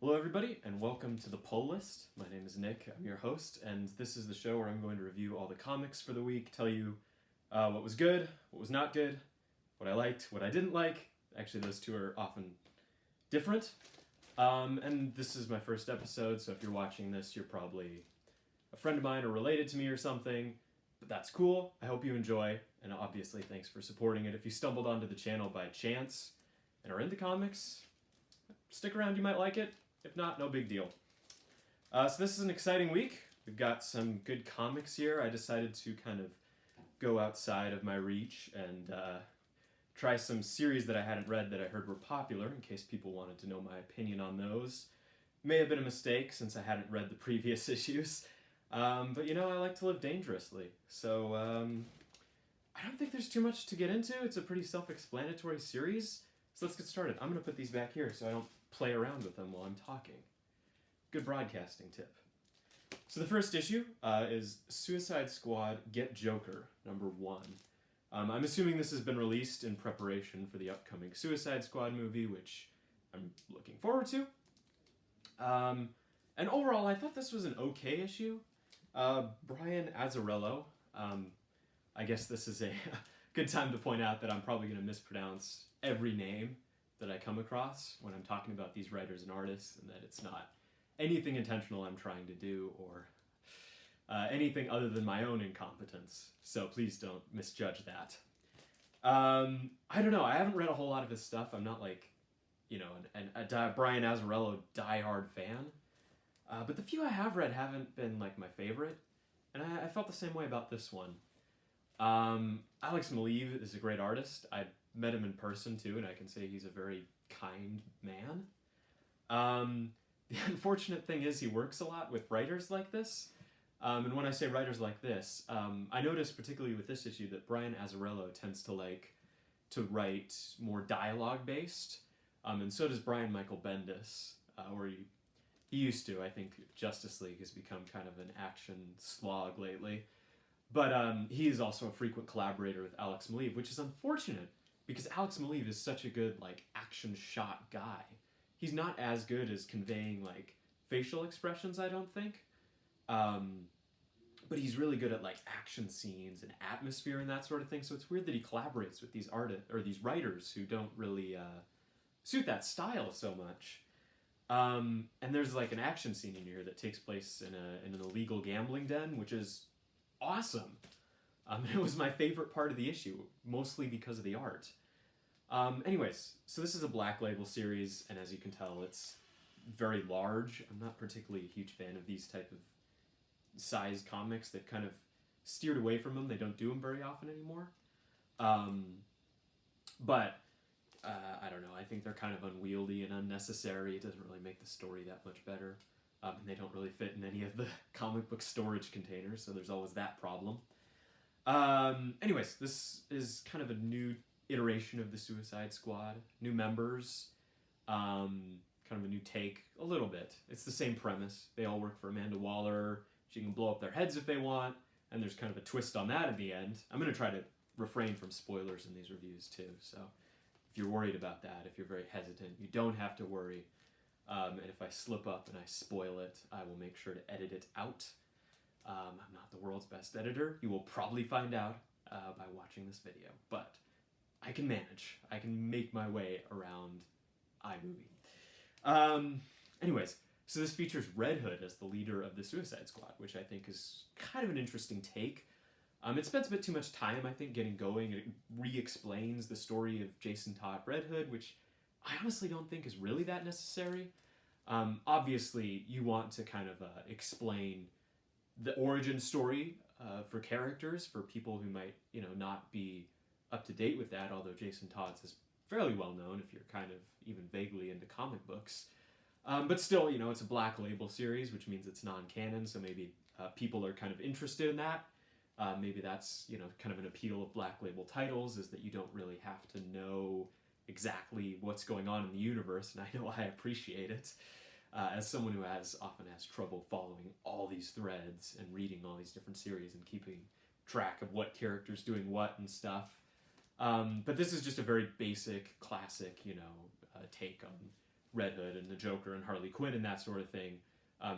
Hello everybody, and welcome to the Pull List. My name is Nick, I'm your host, and this is the show where I'm going to review all the comics for the week, tell you what was good, what was not good, what I liked, what I didn't like. Actually, those two are often different. And this is my first episode, so if you're watching this, you're probably a friend of mine or related to me or something, but that's cool. I hope you enjoy, and obviously thanks for supporting it. If you stumbled onto the channel by chance and are into comics, stick around, you might like it. If not, no big deal. So this is an exciting week. We've got some good comics here. I decided to kind of go outside of my reach and try some series that I hadn't read that I heard were popular, in case people wanted to know my opinion on those. May have been a mistake since I hadn't read the previous issues. But you know, I like to live dangerously. So I don't think there's too much to get into. It's a pretty self-explanatory series. So let's get started. I'm going to put these back here so I don't play around with them while I'm talking. Good broadcasting tip. So the first issue is Suicide Squad Get Joker, #1. I'm assuming this has been released in preparation for the upcoming Suicide Squad movie, which I'm looking forward to. And overall, I thought this was an okay issue. Brian Azzarello, I guess this is a good time to point out that I'm probably going to mispronounce every name that I come across when I'm talking about these writers and artists, and that it's not anything intentional I'm trying to do or anything other than my own incompetence. So please don't misjudge that. I don't know. I haven't read a whole lot of his stuff. I'm not like, you know, a Brian Azzarello diehard fan. But the few I have read haven't been like my favorite, and I felt the same way about this one. Alex Maleev is a great artist. I met him in person too, and I can say he's a very kind man. The unfortunate thing is he works a lot with writers like this. And when I say writers like this, I noticed particularly with this issue that Brian Azzarello tends to like to write more dialogue based. And so does Brian Michael Bendis, or he used to. I think Justice League has become kind of an action slog lately. But he is also a frequent collaborator with Alex Maleev, which is unfortunate because Alex Maleev is such a good like action shot guy. He's not as good as conveying like facial expressions, I don't think. But he's really good at like action scenes and atmosphere and that sort of thing. So it's weird that he collaborates with these artists or these writers who don't really suit that style so much. And there's like an action scene in here that takes place in an illegal gambling den, which is awesome. It was my favorite part of the issue, mostly because of the art. Anyways, so this is a Black Label series, and as you can tell, it's very large. I'm not particularly a huge fan of these type of size comics. They've kind of steered away from them. They don't do them very often anymore. But I don't know. I think they're kind of unwieldy and unnecessary. It doesn't really make the story that much better. And they don't really fit in any of the comic book storage containers, so there's always that problem. Anyways, this is kind of a new iteration of the Suicide Squad. New members, kind of a new take, a little bit. It's the same premise. They all work for Amanda Waller. She can blow up their heads if they want, and there's kind of a twist on that at the end. I'm going to try to refrain from spoilers in these reviews too, so if you're worried about that, if you're very hesitant, you don't have to worry. And if I slip up and I spoil it, I will make sure to edit it out. I'm not the world's best editor. You will probably find out by watching this video, but I can manage. I can make my way around iMovie. Anyways, so this features Red Hood as the leader of the Suicide Squad, which I think is kind of an interesting take. It spends a bit too much time, I think, getting going. It re-explains the story of Jason Todd Red Hood, which I honestly don't think is really that necessary. Obviously, you want to kind of explain the origin story for characters, for people who might, you know, not be up to date with that, although Jason Todd's is fairly well known if you're kind of even vaguely into comic books. But still, you know, it's a Black Label series, which means it's non-canon, so maybe people are kind of interested in that. Maybe that's, you know, kind of an appeal of Black Label titles, is that you don't really have to know exactly what's going on in the universe, and I know I appreciate it. As someone who often has trouble following all these threads and reading all these different series and keeping track of what character's doing what and stuff. But this is just a very basic, classic, take on Red Hood and the Joker and Harley Quinn and that sort of thing.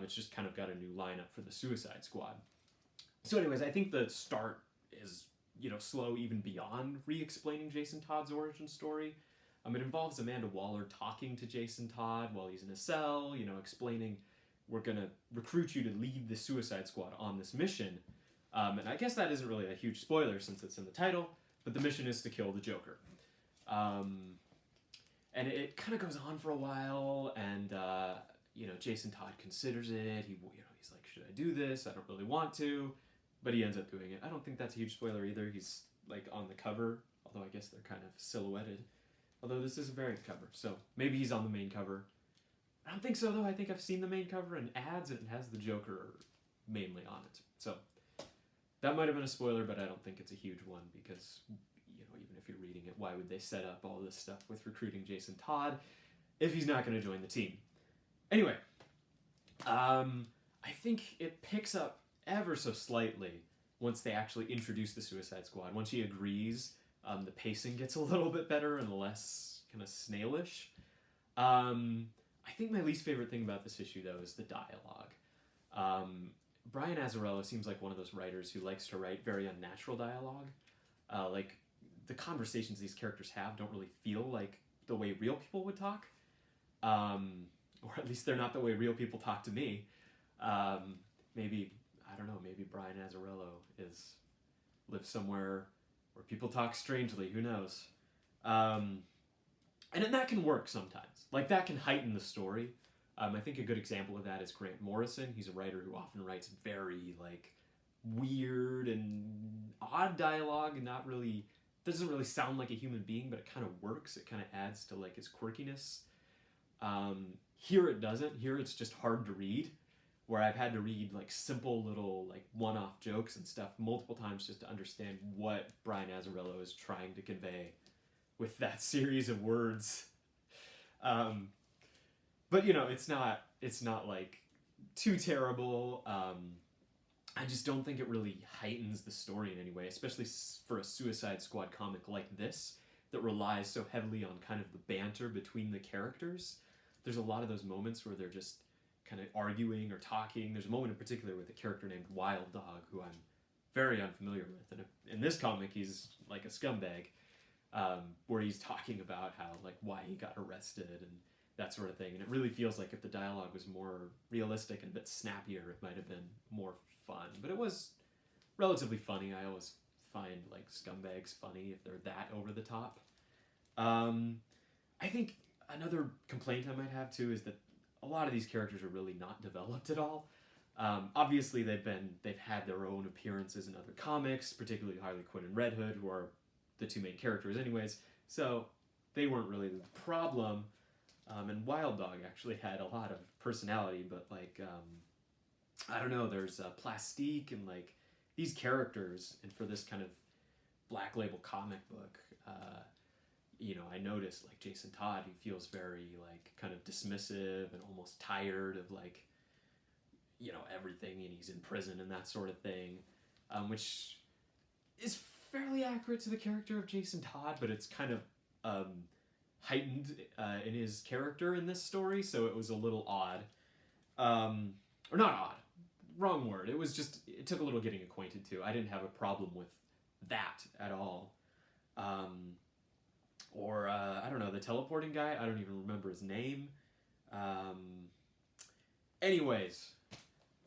It's just kind of got a new lineup for the Suicide Squad. So anyways, I think the start is, slow even beyond re-explaining Jason Todd's origin story. It involves Amanda Waller talking to Jason Todd while he's in a cell, explaining, we're going to recruit you to lead the Suicide Squad on this mission. And I guess that isn't really a huge spoiler since it's in the title, but the mission is to kill the Joker. And it kind of goes on for a while, and, Jason Todd considers it. He's like, should I do this? I don't really want to. But he ends up doing it. I don't think that's a huge spoiler either. He's, on the cover, although I guess they're kind of silhouetted. Although this is a variant cover, so maybe he's on the main cover. I don't think so, though. I think I've seen the main cover in ads, and it has the Joker mainly on it. So that might have been a spoiler, but I don't think it's a huge one because, even if you're reading it, why would they set up all this stuff with recruiting Jason Todd if he's not going to join the team? Anyway, I think it picks up ever so slightly once they actually introduce the Suicide Squad. Once he agrees, the pacing gets a little bit better and less kind of snailish. I think my least favorite thing about this issue, though, is the dialogue. Brian Azzarello seems like one of those writers who likes to write very unnatural dialogue. The conversations these characters have don't really feel like the way real people would talk. Or at least they're not the way real people talk to me. Maybe Brian Azzarello lives somewhere where people talk strangely, who knows? And that can work sometimes. That can heighten the story. I think a good example of that is Grant Morrison. He's a writer who often writes very, weird and odd dialogue and doesn't really sound like a human being, but it kind of works. It kind of adds to, his quirkiness. Here it doesn't. Here it's just hard to read, where I've had to read, simple little, one-off jokes and stuff multiple times just to understand what Brian Azzarello is trying to convey with that series of words. But, it's not too terrible. I just don't think it really heightens the story in any way, especially for a Suicide Squad comic like this that relies so heavily on kind of the banter between the characters. There's a lot of those moments where they're just kind of arguing or talking. There's a moment in particular with a character named Wild Dog, who I'm very unfamiliar with. And in this comic, he's like a scumbag, where he's talking about how, why he got arrested and that sort of thing. And it really feels like if the dialogue was more realistic and a bit snappier, it might have been more fun. But it was relatively funny. I always find, scumbags funny if they're that over the top. I think another complaint I might have, too, is that a lot of these characters are really not developed at all. Obviously, they've had their own appearances in other comics, particularly Harley Quinn and Red Hood, who are the two main characters anyways, so they weren't really the problem. And Wild Dog actually had a lot of personality, but I don't know, there's Plastique and these characters, and for this kind of Black Label comic book, I noticed Jason Todd, he feels very kind of dismissive and almost tired of everything, and he's in prison and that sort of thing, which is fairly accurate to the character of Jason Todd, but it's kind of heightened in his character in this story, so it was a little odd. Or not odd, wrong word. It took a little getting acquainted to. I didn't have a problem with that at all. Or I don't know, the teleporting guy, I don't even remember his name. Anyways,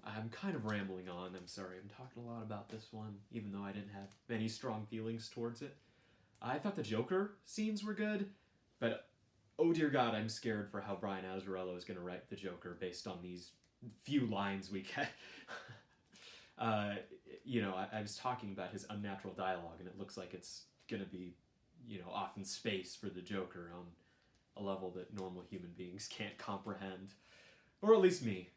I'm kind of rambling on. I'm sorry, I'm talking a lot about this one, even though I didn't have many strong feelings towards it. I thought the Joker scenes were good, but oh dear God, I'm scared for how Brian Azzarello is going to write the Joker based on these few lines we get. I was talking about his unnatural dialogue, and it looks like it's going to be, off in space for the Joker on a level that normal human beings can't comprehend. Or at least me,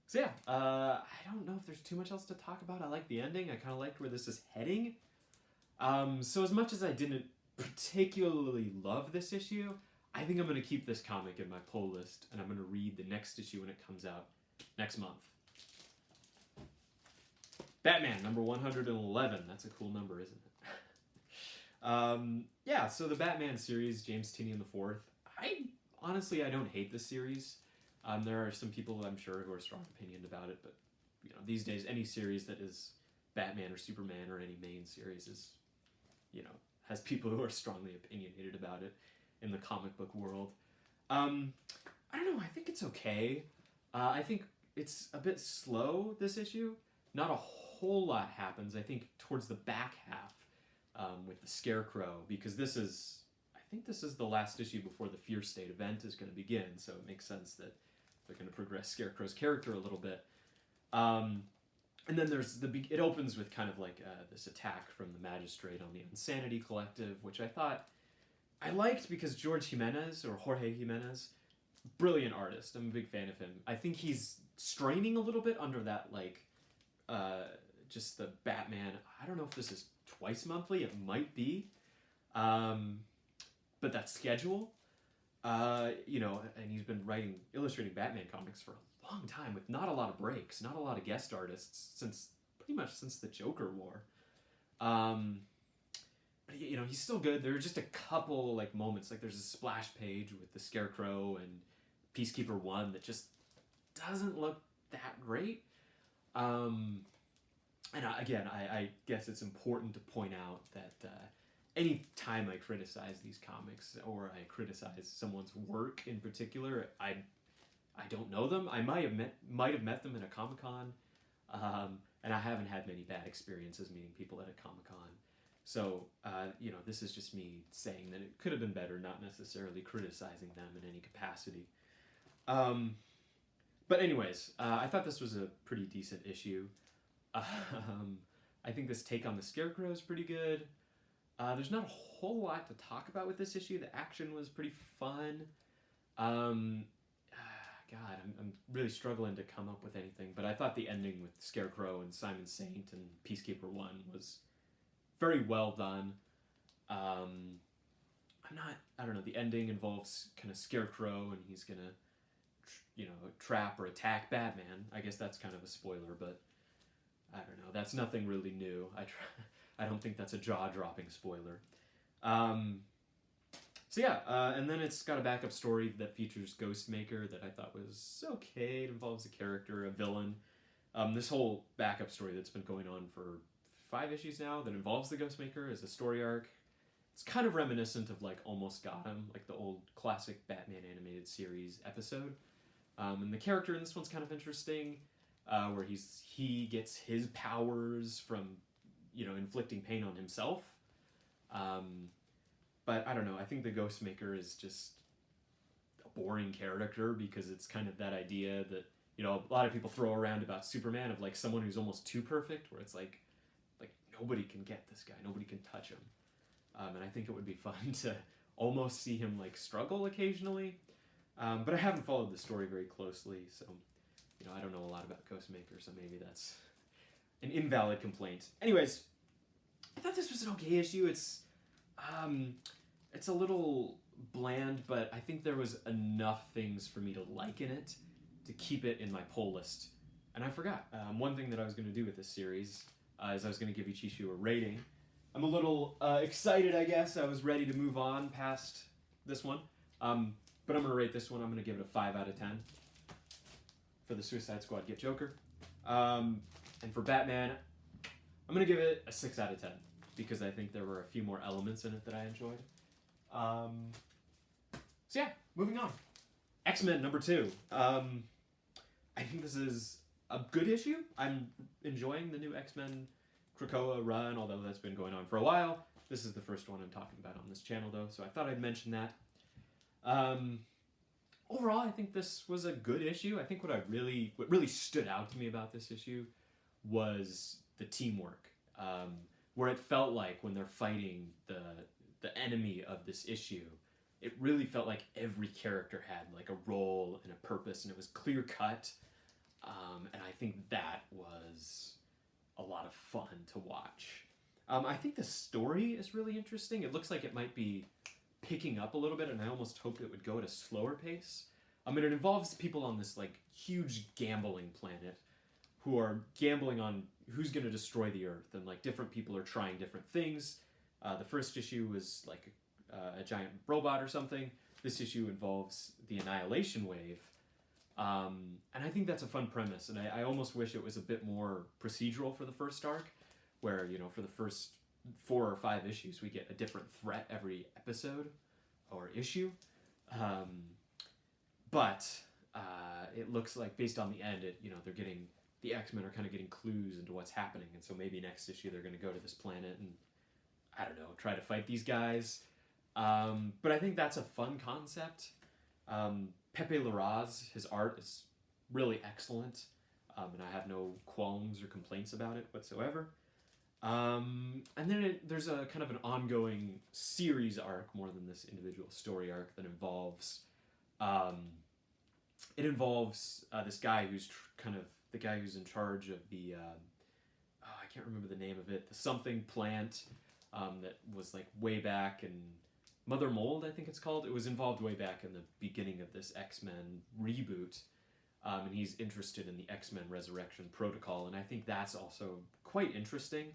So yeah, I don't know if there's too much else to talk about. I like the ending. I kind of liked where this is heading. So as much as I didn't particularly love this issue, I think I'm going to keep this comic in my pull list, and I'm going to read the next issue when it comes out next month. Batman, number 111. That's a cool number, isn't it? Yeah, so the Batman series, James Tynion IV. I don't hate this series. There are some people I'm sure who are strong opinioned about it, but these days any series that is Batman or Superman or any main series is, has people who are strongly opinionated about it in the comic book world. I don't know. I think it's okay. I think it's a bit slow, this issue. Not a whole lot happens, I think, towards the back half with the Scarecrow, because I think this is the last issue before the Fear State event is going to begin, so it makes sense that they're going to progress Scarecrow's character a little bit. And then it opens with kind of like this attack from the Magistrate on the Insanity Collective, which I thought I liked because Jorge Jimenez, brilliant artist. I'm a big fan of him. I think he's straining a little bit under that, like, just the Batman. I don't know if this is twice monthly. It might be. But that schedule, and he's been illustrating Batman comics for a long time with not a lot of breaks, not a lot of guest artists pretty much since the Joker War. But he's still good. There are just a couple like moments, like there's a splash page with the Scarecrow and Peacekeeper 1 that just doesn't look that great. And I guess it's important to point out that any time I criticize these comics or I criticize someone's work in particular, I don't know them. I might have met them at a Comic-Con, and I haven't had many bad experiences meeting people at a Comic-Con. So, this is just me saying that it could have been better, not necessarily criticizing them in any capacity. But anyways, I thought this was a pretty decent issue. I think this take on the Scarecrow is pretty good. There's not a whole lot to talk about with this issue. The action was pretty fun. I'm really struggling to come up with anything, but I thought the ending with Scarecrow and Simon Saint and Peacekeeper 1 was very well done. I don't know, the ending involves kind of Scarecrow and he's gonna, trap or attack Batman. I guess that's kind of a spoiler, but I don't know, that's nothing really new. I don't think that's a jaw-dropping spoiler. And then it's got a backup story that features Ghostmaker that I thought was okay. It involves a character, a villain. This whole backup story that's been going on for 5 issues now that involves the Ghostmaker is a story arc. It's kind of reminiscent of like Almost Got Him, like the old classic Batman animated series episode. And the character in this one's kind of interesting, where he gets his powers from, inflicting pain on himself. But I don't know, I think the Ghostmaker is just a boring character because it's kind of that idea that, a lot of people throw around about Superman of like someone who's almost too perfect, where it's like nobody can get this guy, nobody can touch him. And I think it would be fun to almost see him like struggle occasionally. But I haven't followed the story very closely, so I don't know a lot about Ghostmaker, so maybe that's an invalid complaint. Anyways, I thought this was an okay issue. It's a little bland, but I think there was enough things for me to like in it to keep it in my pull list. And I forgot. One thing that I was going to do with this series is I was going to give each issue a rating. I'm a little excited, I guess. I was ready to move on past this one. But I'm going to rate this one. I'm going to give it a 5 out of 10 for the Suicide Squad Get Joker. And for Batman, I'm going to give it a 6 out of 10 because I think there were a few more elements in it that I enjoyed. Moving on. X-Men number 2. I think this is a good issue. I'm enjoying the new X-Men Krakoa run, although that's been going on for a while. This is the first one I'm talking about on this channel, though, so I thought I'd mention that. Overall, I think this was a good issue. I think what really stood out to me about this issue was the teamwork, where it felt like when they're fighting the enemy of this issue, it really felt like every character had like a role and a purpose, and it was clear cut. And I think that was a lot of fun to watch. I think the story is really interesting. It looks like it might be picking up a little bit, and I almost hoped it would go at a slower pace. It involves people on this like huge gambling planet who are gambling on who's going to destroy the Earth, and like different people are trying different things. The first issue was like a giant robot or something. This issue involves the Annihilation Wave. And I think that's a fun premise, and I almost wish it was a bit more procedural for the first arc, where, you know, for the first 4 or 5 issues, we get a different threat every episode or issue. But it looks like, based on the end, they're getting, the X-Men are kind of getting clues into what's happening, and so maybe next issue they're going to go to this planet and, I don't know, try to fight these guys. But I think that's a fun concept. Pepe Larraz, his art is really excellent, and I have no qualms or complaints about it whatsoever. And then there's a kind of an ongoing series arc more than this individual story arc that involves this guy who's kind of the guy who's in charge of the I can't remember the name of it, the something plant that was like way back in Mother Mold, I think it's called. It was involved way back in the beginning of this X-Men reboot, and he's interested in the X-Men Resurrection Protocol, and I think that's also quite interesting.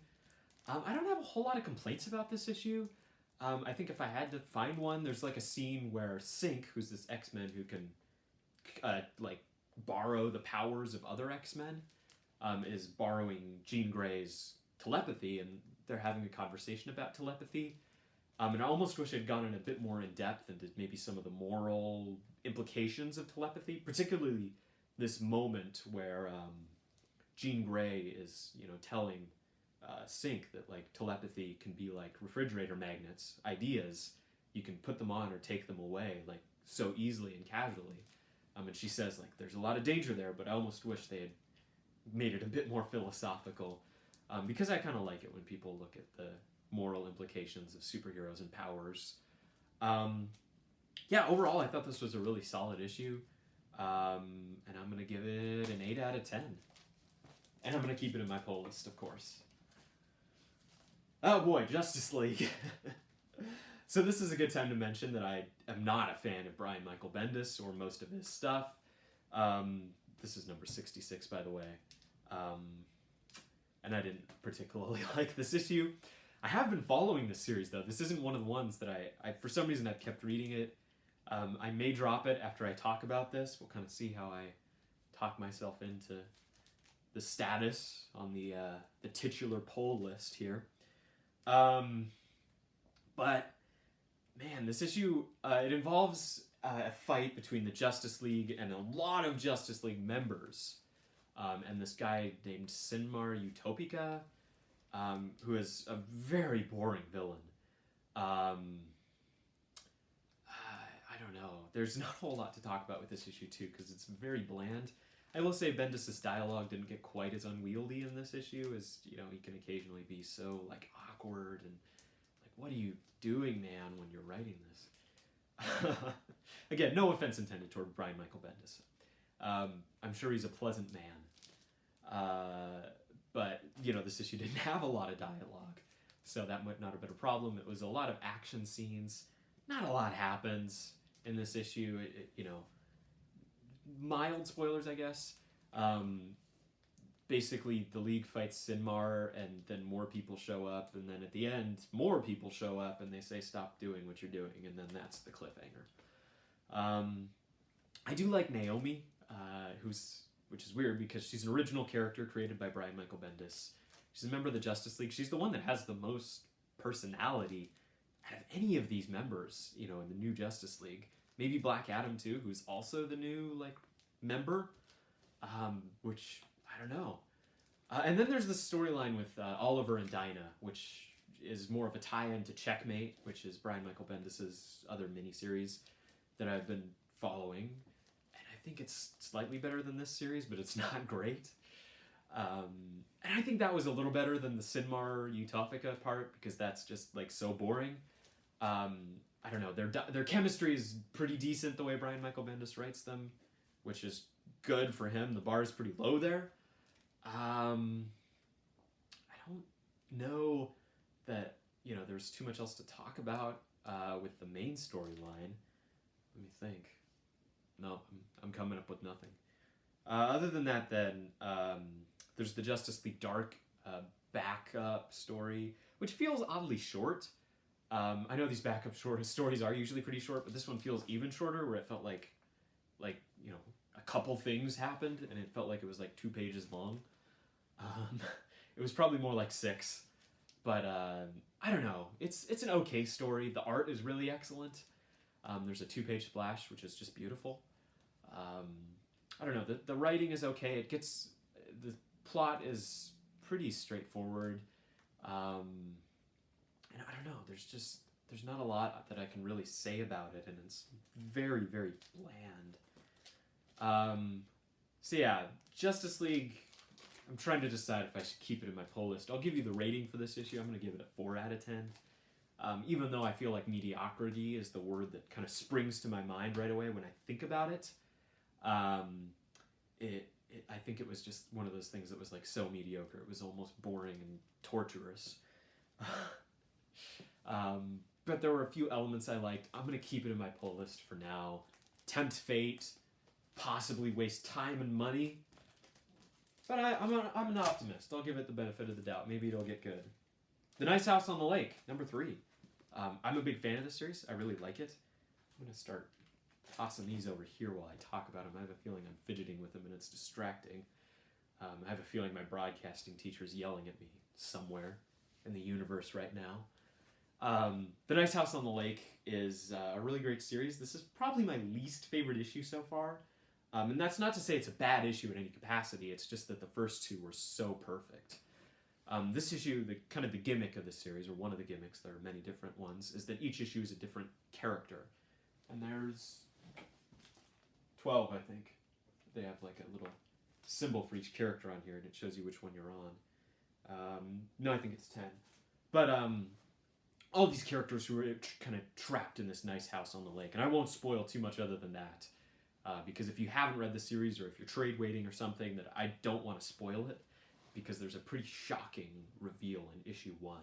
I don't have a whole lot of complaints about this issue. I think if I had to find one, there's like a scene where Synch, who's this X-Men who can like borrow the powers of other X-Men, is borrowing Jean Grey's telepathy, and they're having a conversation about telepathy. And I almost wish I'd gone in a bit more in depth into maybe some of the moral implications of telepathy, particularly this moment where Jean Grey is, telling Synch that like telepathy can be like refrigerator magnets, ideas. You can put them on or take them away like so easily and casually. And she says like there's a lot of danger there, but I almost wish they had made it a bit more philosophical, because I kind of like it when people look at the moral implications of superheroes and powers. Overall, I thought this was a really solid issue, and I'm going to give it an 8 out of 10. And I'm going to keep it in my poll list, of course. Oh boy, Justice League. So this is a good time to mention that I am not a fan of Brian Michael Bendis or most of his stuff. This is number 66, by the way. And I didn't particularly like this issue. I have been following this series, though. This isn't one of the ones that I for some reason, I've kept reading it. I may drop it after I talk about this. We'll kind of see how I talk myself into the status on the titular poll list here. But, man, this issue, it involves a fight between the Justice League and a lot of Justice League members. And this guy named Sinmar Utopica, who is a very boring villain. I don't know. There's not a whole lot to talk about with this issue, too, because it's very bland. I will say Bendis' dialogue didn't get quite as unwieldy in this issue as, he can occasionally be so, like, awkward and, like, what are you doing, man, when you're writing this? Again, no offense intended toward Brian Michael Bendis. I'm sure he's a pleasant man. But, this issue didn't have a lot of dialogue, so that might not have been a problem. It was a lot of action scenes. Not a lot happens in this issue. Mild spoilers, I guess. Basically, the League fights Sinmar, and then more people show up, and then at the end, more people show up, and they say, stop doing what you're doing, and then that's the cliffhanger. I do like Naomi, which is weird because she's an original character created by Brian Michael Bendis. She's a member of the Justice League. She's the one that has the most personality out of any of these members, in the new Justice League. Maybe Black Adam, too, who's also the new, member, which, I don't know. And then there's this storyline with Oliver and Dinah, which is more of a tie-in to Checkmate, which is Brian Michael Bendis' other miniseries that I've been following. And I think it's slightly better than this series, but it's not great. And I think that was a little better than the Sinmar Utopica part, because that's just, so boring. I don't know, their chemistry is pretty decent the way Brian Michael Bendis writes them, which is good for him. The bar is pretty low there. I don't know that, there's too much else to talk about with the main storyline. Let me think. No, I'm coming up with nothing. Other than that, then, there's the Justice League Dark backup story, which feels oddly short. I know these backup stories are usually pretty short, but this one feels even shorter, where it felt like a couple things happened, and it felt like it was like 2 pages long. It was probably more like 6, but I don't know. It's an okay story. The art is really excellent. There's a 2-page splash, which is just beautiful. I don't know. The writing is okay. The plot is pretty straightforward. And I don't know. There's not a lot that I can really say about it, and it's very, very bland. So yeah, Justice League. I'm trying to decide if I should keep it in my pull list. I'll give you the rating for this issue. I'm going to give it a 4 out of 10. Even though I feel like mediocrity is the word that kind of springs to my mind right away when I think about it. I think it was just one of those things that was like so mediocre. It was almost boring and torturous. But there were a few elements I liked. I'm going to keep it in my pull list for now. Tempt fate. Possibly waste time and money. But I'm an optimist. I'll give it the benefit of the doubt. Maybe it'll get good. The Nice House on the Lake, number 3. I'm a big fan of this series. I really like it. I'm going to start tossing these over here while I talk about them. I have a feeling I'm fidgeting with them and it's distracting. I have a feeling my broadcasting teacher is yelling at me somewhere in the universe right now. The Nice House on the Lake is a really great series. This is probably my least favorite issue so far. And that's not to say it's a bad issue in any capacity. It's just that the first 2 were so perfect. This issue, the gimmick of the series, or one of the gimmicks, there are many different ones, is that each issue is a different character. And there's 12, I think. They have like a little symbol for each character on here, and it shows you which one you're on. No, I think it's 10. But all these characters who are kind of trapped in this nice house on the lake. And I won't spoil too much other than that. Because if you haven't read the series, or if you're trade waiting or something, that I don't want to spoil it, because there's a pretty shocking reveal in issue 1.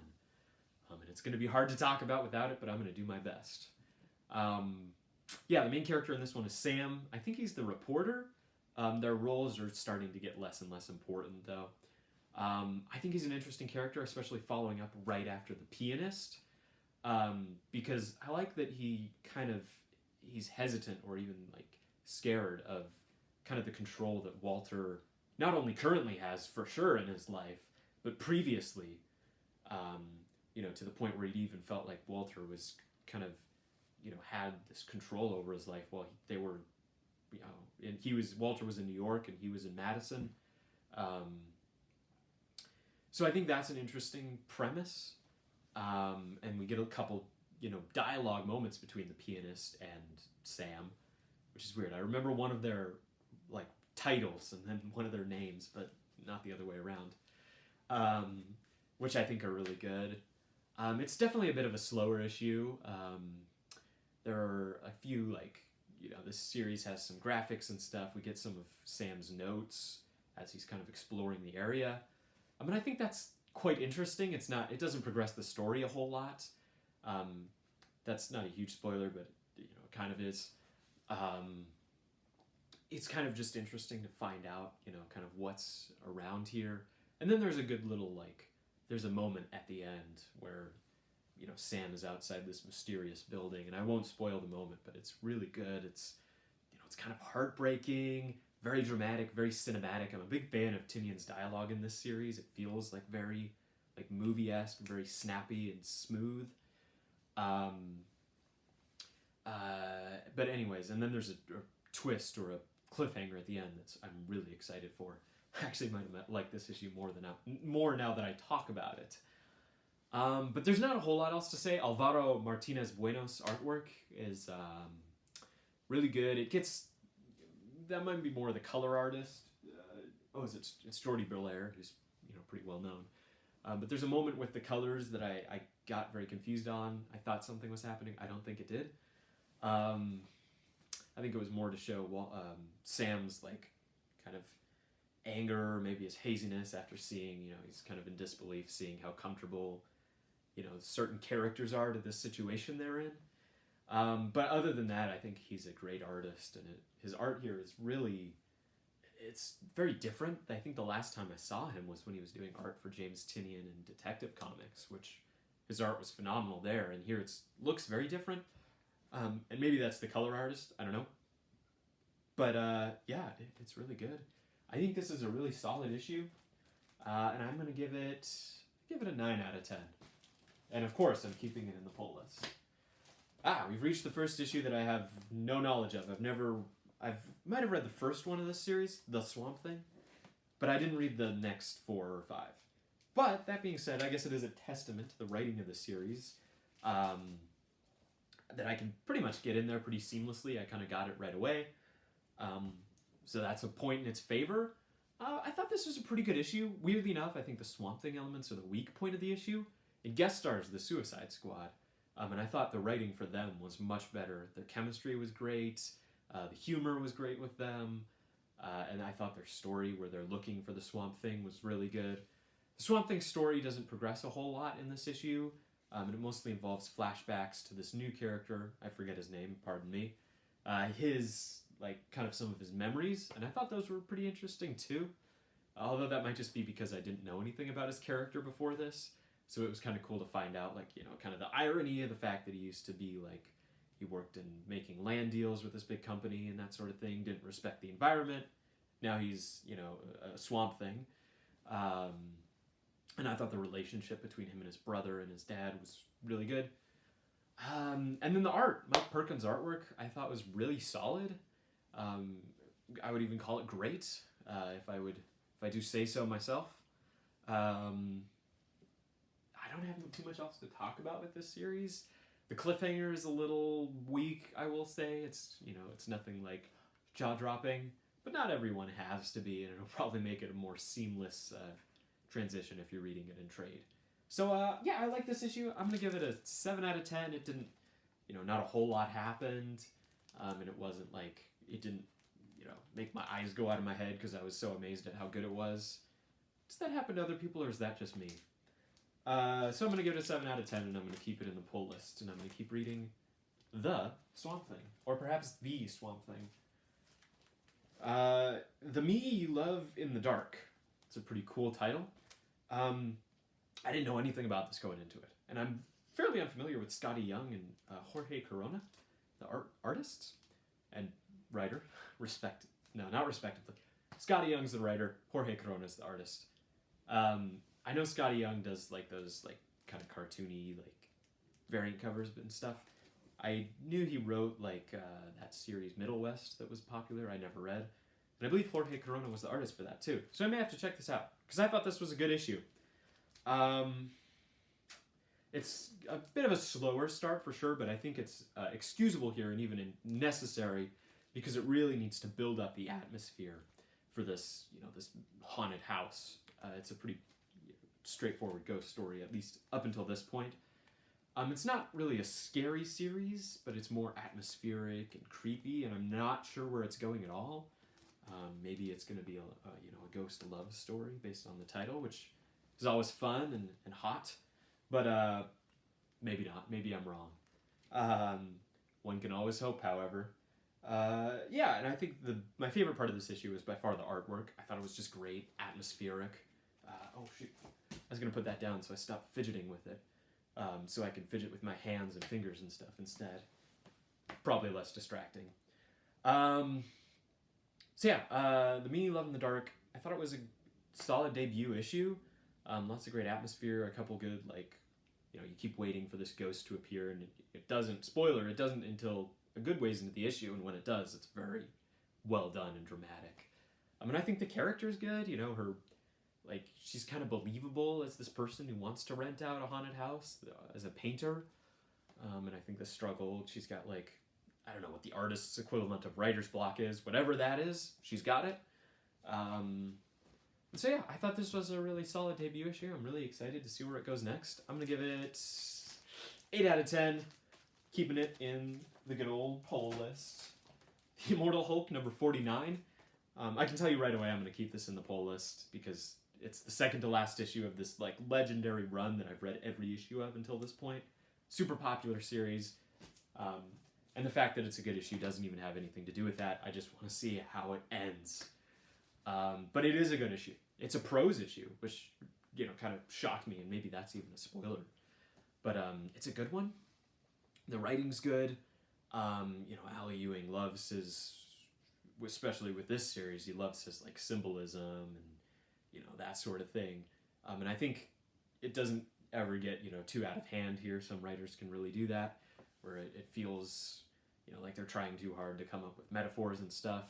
And it's going to be hard to talk about without it, but I'm going to do my best. Yeah, the main character in this one is Sam. I think he's the reporter. Their roles are starting to get less and less important, though. I think he's an interesting character, especially following up right after the pianist. Because I like that he's hesitant, or even like scared of kind of the control that Walter not only currently has for sure in his life, but previously, to the point where he even felt like Walter was kind of, had this control over his life while they were, and Walter was in New York and he was in Madison. So I think that's an interesting premise. And we get a couple, dialogue moments between the pianist and Sam, which is weird. I remember one of their titles and then one of their names, but not the other way around, which I think are really good. It's definitely a bit of a slower issue. There are a few this series has some graphics and stuff. We get some of Sam's notes as he's kind of exploring the area. I think that's quite interesting. It doesn't progress the story a whole lot. That's not a huge spoiler, but it kind of is. It's kind of just interesting to find out, kind of what's around here. And then there's a good little, there's a moment at the end where, Sam is outside this mysterious building. And I won't spoil the moment, but it's really good. It's kind of heartbreaking, very dramatic, very cinematic. I'm a big fan of Tynion's dialogue in this series. It feels very movie-esque, very snappy and smooth. But anyways, and then there's a twist or a cliffhanger at the end I'm really excited for. I actually might have liked this issue more now that I talk about it. But there's not a whole lot else to say. Alvaro Martinez Bueno's artwork is really good. That might be more the color artist. It's Jordi Belair, who's pretty well known. But there's a moment with the colors that I got very confused on. I thought something was happening. I don't think it did. I think it was more to show Sam's kind of anger, or maybe his haziness after seeing, he's kind of in disbelief, seeing how comfortable, certain characters are to this situation they're in. But other than that, I think he's a great artist, and his art here is really, it's very different. I think the last time I saw him was when he was doing art for James Tynion and Detective Comics, which his art was phenomenal there, and here it looks very different. And maybe that's the color artist, I don't know. But yeah, it's really good. I think this is a really solid issue, and I'm going to give it a 9 out of 10. And of course, I'm keeping it in the pull list. We've reached the first issue that I have no knowledge of. I might have read the first one of this series, The Swamp Thing, but I didn't read the next 4 or 5. But that being said, I guess it is a testament to the writing of the series that I can pretty much get in there pretty seamlessly. I kind of got it right away. So that's a point in its favor. I thought this was a pretty good issue. Weirdly enough, I think the Swamp Thing elements are the weak point of the issue. It guest stars the Suicide Squad. And I thought the writing for them was much better. Their chemistry was great. The humor was great with them. And I thought their story where they're looking for the Swamp Thing was really good. The Swamp Thing story doesn't progress a whole lot in this issue. And it mostly involves flashbacks to this new character. I forget his name, pardon me. Kind of some of his memories. And I thought those were pretty interesting too. Although that might just be because I didn't know anything about his character before this. So it was kind of cool to find out, kind of the irony of the fact that he used to be, he worked in making land deals with this big company and that sort of thing, didn't respect the environment. Now he's, a Swamp Thing. And I thought the relationship between him and his brother and his dad was really good. And then the art, Mike Perkins' artwork, I thought was really solid. I would even call it great, if I do say so myself. I don't have too much else to talk about with this series. The cliffhanger is a little weak, I will say. It's nothing like jaw-dropping, but not everyone has to be, and it'll probably make it a more seamless transition if you're reading it in trade. So, I like this issue. I'm going to give it a 7 out of 10. It didn't, not a whole lot happened, and it wasn't it didn't, make my eyes go out of my head because I was so amazed at how good it was. Does that happen to other people, or is that just me? So I'm going to give it a 7 out of 10, and I'm going to keep it in the pull list, and I'm going to keep reading The Swamp Thing, or perhaps The Swamp Thing. The Me You Love in the Dark. It's a pretty cool title. I didn't know anything about this going into it, and I'm fairly unfamiliar with Scotty Young and Jorge Corona, the artists and writer. Not respectively. Scotty Young's the writer, Jorge Corona's the artist. I know Scotty Young does those kind of cartoony variant covers and stuff. I knew he wrote that series Middle West that was popular. I never read, and I believe Jorge Corona was the artist for that too. So I may have to check this out because I thought this was a good issue. It's a bit of a slower start for sure, but I think it's excusable here and even necessary because it really needs to build up the atmosphere for this this haunted house. It's a pretty straightforward ghost story, at least up until this point. It's not really a scary series, but it's more atmospheric and creepy, and I'm not sure where it's going at all. Maybe it's going to be a ghost love story based on the title, which is always fun and hot, but maybe not. Maybe I'm wrong. One can always hope, however. And I think my favorite part of this issue is by far the artwork. I thought it was just great, atmospheric. Oh shoot, I was going to put that down, so I stopped fidgeting with it. So I can fidget with my hands and fingers and stuff instead. Probably less distracting. The Me You Love in the Dark, I thought it was a solid debut issue. Lots of great atmosphere, a couple good, you keep waiting for this ghost to appear, and it doesn't, spoiler, it doesn't until a good ways into the issue, and when it does, it's very well done and dramatic. I think the character's good, her, she's kind of believable as this person who wants to rent out a haunted house as a painter, and I think the struggle, she's got, I don't know what the artist's equivalent of writer's block is, whatever that is, she's got it. I thought this was a really solid debut issue. I'm really excited to see where it goes next. I'm going to give it 8 out of 10, keeping it in the good old poll list. The Immortal Hulk, number 49. I can tell you right away I'm going to keep this in the poll list because it's the second to last issue of this legendary run that I've read every issue of until this point. Super popular series. And the fact that it's a good issue doesn't even have anything to do with that. I just want to see how it ends. But it is a good issue. It's a prose issue, which, kind of shocked me, and maybe that's even a spoiler. But it's a good one. The writing's good. Al Ewing loves his, especially with this series, he loves his like symbolism and that sort of thing. And I think it doesn't ever get too out of hand here. Some writers can really do that, where it feels like they're trying too hard to come up with metaphors and stuff.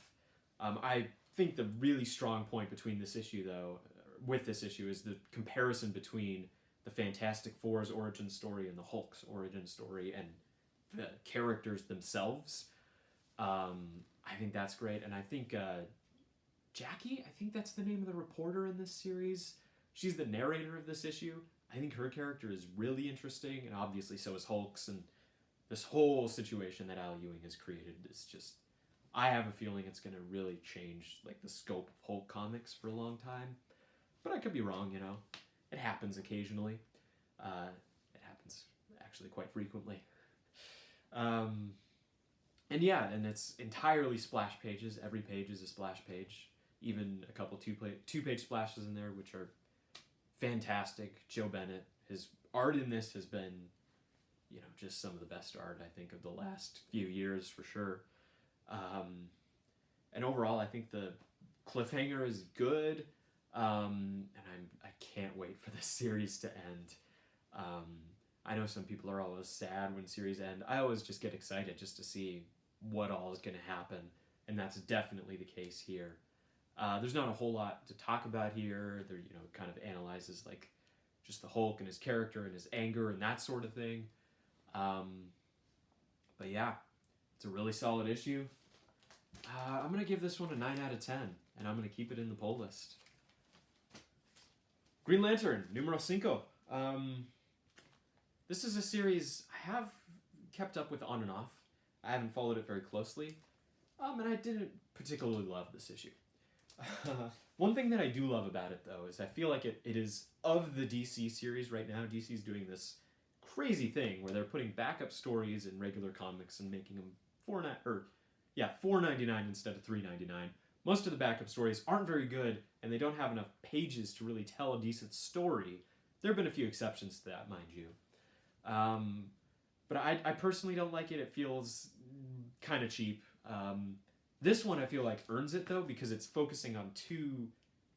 I think the really strong point between this issue, though, with this issue, is the comparison between the Fantastic Four's origin story and the Hulk's origin story, and the characters themselves. I think that's great, and I think Jackie, I think that's the name of the reporter in this series. She's the narrator of this issue. I think her character is really interesting, and obviously so is Hulk's, and this whole situation that Al Ewing has created is just, I have a feeling it's going to really change like the scope of Hulk comics for a long time. But I could be wrong, It happens occasionally. It happens actually quite frequently. And it's entirely splash pages. Every page is a splash page. Even a couple two-page splashes in there, which are fantastic. Joe Bennett, his art in this has been, just some of the best art, I think, of the last few years, for sure. And overall, I think the cliffhanger is good. And I can't wait for this series to end. I know some people are always sad when series end. I always just get excited just to see what all is going to happen, and that's definitely the case here. There's not a whole lot to talk about here. There, kind of analyzes like just the Hulk and his character and his anger and that sort of thing. But yeah, it's a really solid issue. I'm going to give this one a 9 out of 10, and I'm going to keep it in the poll list. Green Lantern, numero 5. This is a series I have kept up with on and off. I haven't followed it very closely, and I didn't particularly love this issue. One thing that I do love about it, though, is I feel like it is, of the DC series right now, DC's doing this crazy thing where they're putting backup stories in regular comics and making them $4.99 instead of $3.99. Most of the backup stories aren't very good, and they don't have enough pages to really tell a decent story. There have been a few exceptions to that, mind you. But I personally don't like it. It feels kind of cheap. This one I feel like earns it, though, because it's focusing on two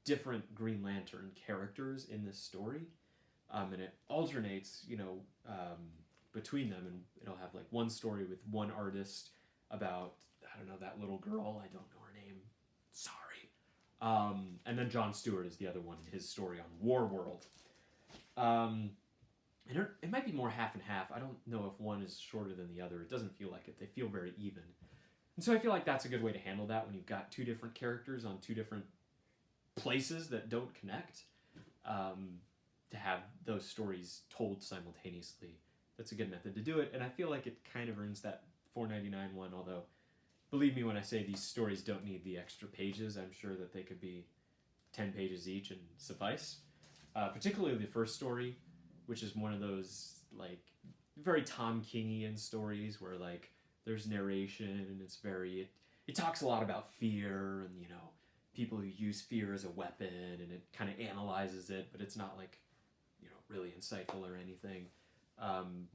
different Green Lantern characters in this story. And it alternates, between them, and it'll have like one story with one artist about, I don't know, that little girl, I don't know her name, sorry. And then Jon Stewart is the other one, his story on War World. And it might be more half and half. I don't know if one is shorter than the other. It doesn't feel like it. They feel very even. And so I feel like that's a good way to handle that when you've got two different characters on two different places that don't connect. To have those stories told simultaneously, that's a good method to do it. And I feel like it kind of earns that $4.99 one, although believe me when I say these stories don't need the extra pages. I'm sure that they could be 10 pages each and suffice. Particularly the first story, which is one of those like very Tom Kingian stories where like there's narration and it's very, it talks a lot about fear and people who use fear as a weapon, and it kind of analyzes it, but it's not like really insightful or anything.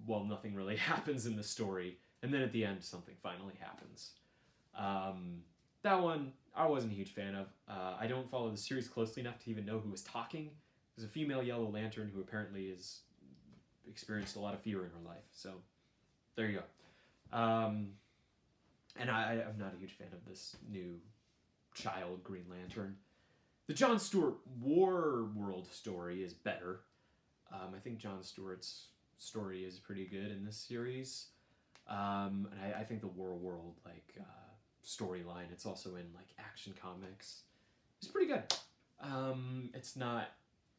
Well, nothing really happens in the story, and then at the end something finally happens. That one I wasn't a huge fan of. I don't follow the series closely enough to even know who was talking. There's a female Yellow Lantern who apparently has experienced a lot of fear in her life, so there you go. And I'm not a huge fan of this new child Green Lantern. The Jon Stewart War World story is better. I think Jon Stewart's story is pretty good in this series. And I think the War World storyline, it's also in like Action Comics, is pretty good. It's not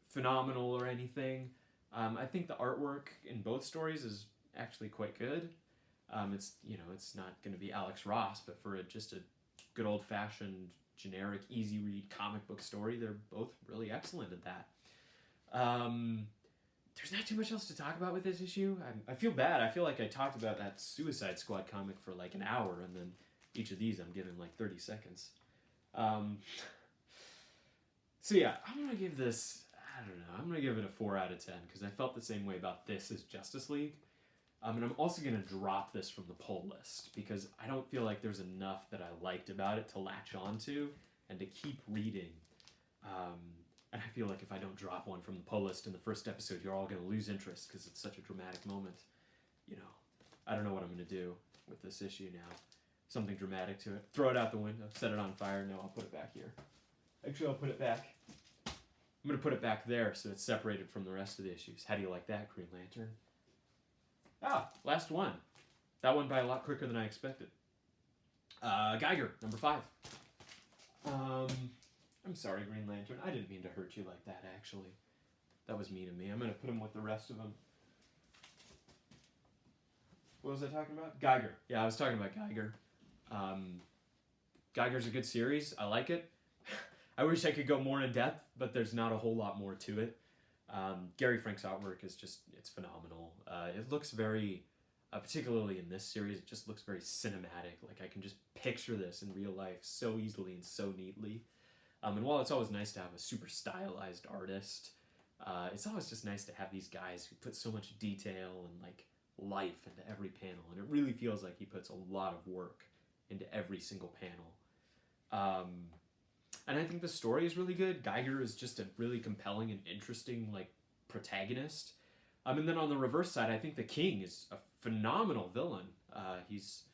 phenomenal or anything. I think the artwork in both stories is actually quite good. It's not going to be Alex Ross, but for just a good old-fashioned, generic, easy-read comic book story, they're both really excellent at that. There's not too much else to talk about with this issue. I feel bad. I feel like I talked about that Suicide Squad comic for like an hour, and then each of these I'm giving like 30 seconds. So yeah, I'm gonna give this, I don't know, I'm gonna give it a 4 out of 10 because I felt the same way about this as Justice League. And I'm also gonna drop this from the pull list because I don't feel like there's enough that I liked about it to latch onto and to keep reading. And I feel like if I don't drop one from the pull list in the first episode, you're all gonna lose interest because it's such a dramatic moment. You know, I don't know what I'm gonna do with this issue now. Something dramatic to it. Throw it out the window, set it on fire. No, I'll put it back here. Actually, I'll put it back. I'm going to put it back there so it's separated from the rest of the issues. How do you like that, Green Lantern? Ah, last one. That went by a lot quicker than I expected. Geiger, number 5. I'm sorry, Green Lantern. I didn't mean to hurt you like that, actually. That was mean of me. I'm going to put him with the rest of them. What was I talking about? Geiger. Yeah, I was talking about Geiger. Geiger's a good series. I like it. I wish I could go more in depth, but there's not a whole lot more to it. Gary Frank's artwork is just, it's phenomenal. It looks very, particularly in this series, it just looks very cinematic. Like I can just picture this in real life so easily and so neatly. And while it's always nice to have a super stylized artist, it's always just nice to have these guys who put so much detail and like life into every panel. And it really feels like he puts a lot of work into every single panel. And I think the story is really good. Geiger is just a really compelling and interesting like protagonist. And then on the reverse side, I think the King is a phenomenal villain. He's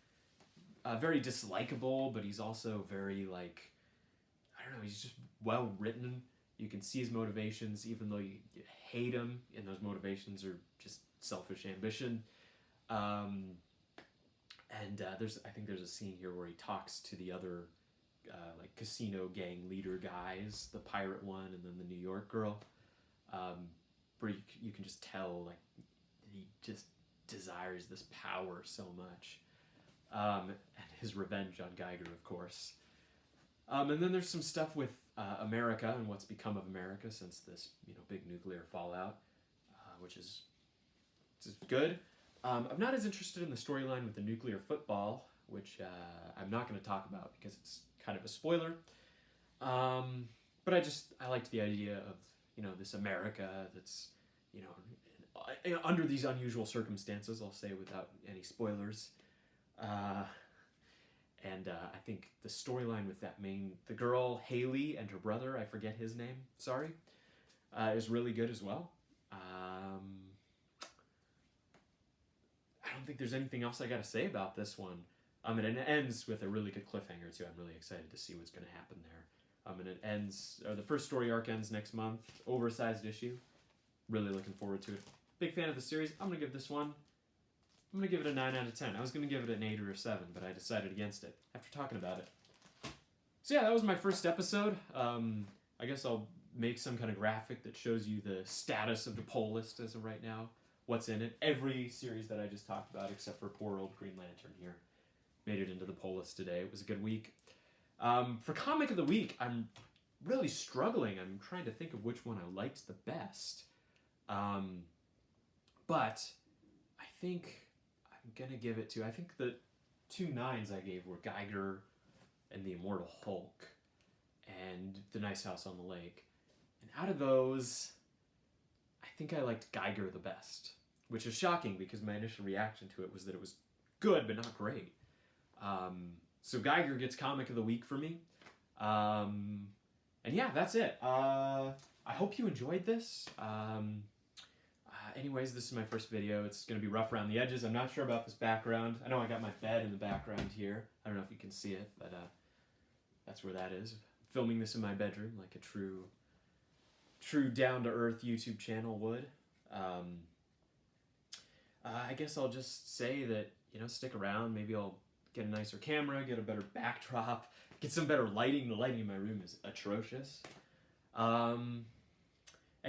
very dislikable, but he's also very like, I don't know, he's just well written. You can see his motivations, even though you hate him, and those motivations are just selfish ambition. I think there's a scene here where he talks to the other like casino gang leader guys, the pirate one and then the New York girl, where you can just tell like he just desires this power so much, and his revenge on Geiger, of course. And then there's some stuff with America and what's become of America since this big nuclear fallout, which is good. I'm not as interested in the storyline with the nuclear football, which I'm not going to talk about because it's kind of a spoiler. But I liked the idea of, this America that's, under these unusual circumstances, I'll say without any spoilers. And I think the storyline with the girl, Haley, and her brother, I forget his name, sorry, is really good as well. I don't think there's anything else I got to say about this one. And it ends with a really good cliffhanger, too. I'm really excited to see what's going to happen there. And it ends, the first story arc ends next month. Oversized issue. Really looking forward to it. Big fan of the series. I'm going to give this one, I'm going to give it a 9 out of 10. I was going to give it an 8 or a 7, but I decided against it after talking about it. So yeah, that was my first episode. I guess I'll make some kind of graphic that shows you the status of the poll list as of right now. What's in it. Every series that I just talked about, except for poor old Green Lantern here, made it into the poll list today. It was a good week. For Comic of the Week, I'm really struggling. I'm trying to think of which one I liked the best. But I think I'm going to give it to, I think the 2 9s I gave were Geiger and the Immortal Hulk and The Nice House on the Lake. And out of those, I think I liked Geiger the best, which is shocking because my initial reaction to it was that it was good but not great. So Geiger gets Comic of the Week for me. And yeah, that's it. I hope you enjoyed this. Anyways, this is my first video. It's going to be rough around the edges. I'm not sure about this background. I know I got my bed in the background here. I don't know if you can see it, but that's where that is. I'm filming this in my bedroom like a true down-to-earth YouTube channel would. I guess I'll just say that, stick around. Maybe I'll get a nicer camera, get a better backdrop, get some better lighting. The lighting in my room is atrocious. And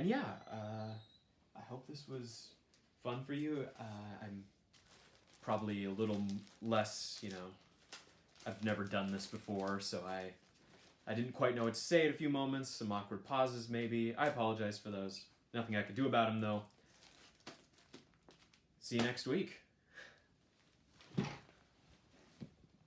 yeah, I hope this was fun for you. I'm probably a little less, I've never done this before, so I didn't quite know what to say at a few moments, some awkward pauses maybe. I apologize for those. Nothing I could do about them, though. See you next week.